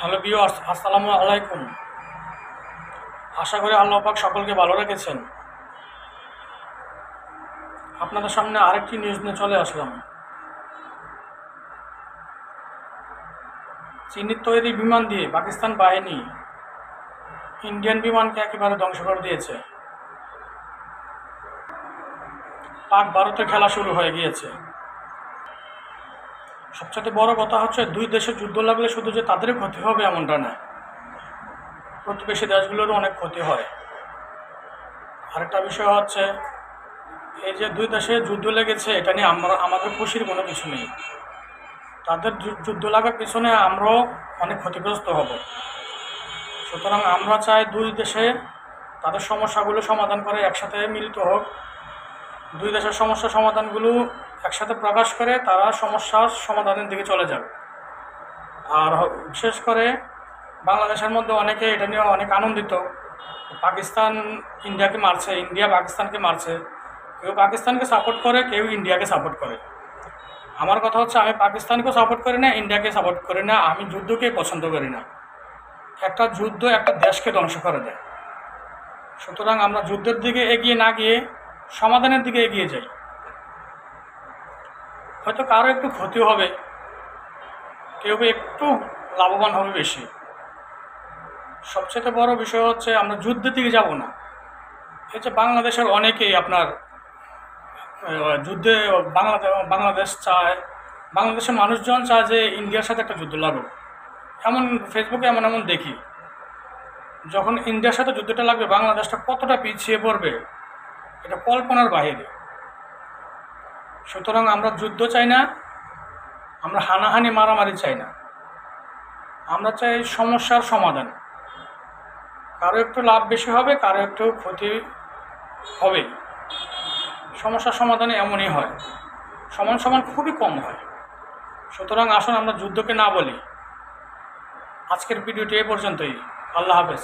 Hello viewers, আসসালামু আলাইকুম। আশা করি আল্লাহ পাক সকলকে ভালো রেখেছেন। আপনাদের সামনে আরেকটি নিউজ নিয়ে চলে আসলাম। চীনের তৈরি বিমান দিয়ে পাকিস্তান বাহিনী ইন্ডিয়ান বিমানকে একেবারে ধ্বংস করে দিয়েছে। পাক ভারতের খেলা শুরু হয়ে গিয়েছে। সবচেয়ে বড় কথা হচ্ছে, দুই দেশের যুদ্ধ লাগলে শুধু যে তাদেরই ক্ষতি হবে এমনটা না, প্রতিবেশী দেশগুলোরও অনেক ক্ষতি হয়। আরেকটা বিষয় হচ্ছে, এই যে দুই দেশে যুদ্ধ লেগেছে, এটা নিয়ে আমাদের খুশির কোনো কিছু নেই। তাদের যুদ্ধ লাগার পিছনে আমরাও অনেক ক্ষতিগ্রস্ত হব। সুতরাং আমরা চাই দুই দেশে তাদের সমস্যাগুলো সমাধান করে একসাথে মিলিত হোক। দুই দেশের সমস্যার সমাধানগুলো একসাথে প্রকাশ করে তারা সমস্যার সমাধানের দিকে চলে যাবে। আর বিশেষ করে বাংলাদেশের মধ্যে অনেকে এটা নিয়ে অনেক আনন্দিত। পাকিস্তান ইন্ডিয়াকে মারছে, ইন্ডিয়া পাকিস্তানকে মারছে। কেউ পাকিস্তানকে সাপোর্ট করে, কেউ ইন্ডিয়াকে সাপোর্ট করে। আমার কথা হচ্ছে, আমি পাকিস্তানকেও সাপোর্ট করি না, ইন্ডিয়াকে সাপোর্ট করি না, আমি যুদ্ধকেই পছন্দ করি না। একটা যুদ্ধ একটা দেশকে ধ্বংস করে দেয়। সুতরাং আমরা যুদ্ধের দিকে এগিয়ে না গিয়ে সমাধানের দিকে এগিয়ে যাই। হয়তো কারো একটু ক্ষতি হবে, কেউ একটু লাভবান হবে বেশি। সবচেয়ে বড় বিষয় হচ্ছে, আমরা যুদ্ধের দিকে যাব না। এই যে বাংলাদেশের অনেকেই আপনার যুদ্ধে বাংলাদেশ চায়, বাংলাদেশের মানুষজন চায় যে ইন্ডিয়ার সাথে একটা যুদ্ধ লাগুক। এমন ফেসবুকে এমন এমন দেখি, যখন ইন্ডিয়ার সাথে যুদ্ধটা লাগবে বাংলাদেশটা কতটা পিছিয়ে পড়বে এটা কল্পনার বাইরে। সুতরাং আমরা যুদ্ধ চাই না, আমরা হানাহানি মারামারি চাই না। আমরা চাই সমস্যার সমাধান। কারো একটু লাভ বেশি হবে, কারো একটু ক্ষতি হবে। সমস্যার সমাধানে এমনই হয়, সমান সমান খুবই কম হয়। সুতরাং আসুন আমরা যুদ্ধকে না বলি। আজকের ভিডিওটি এ পর্যন্তই। আল্লাহ হাফেজ।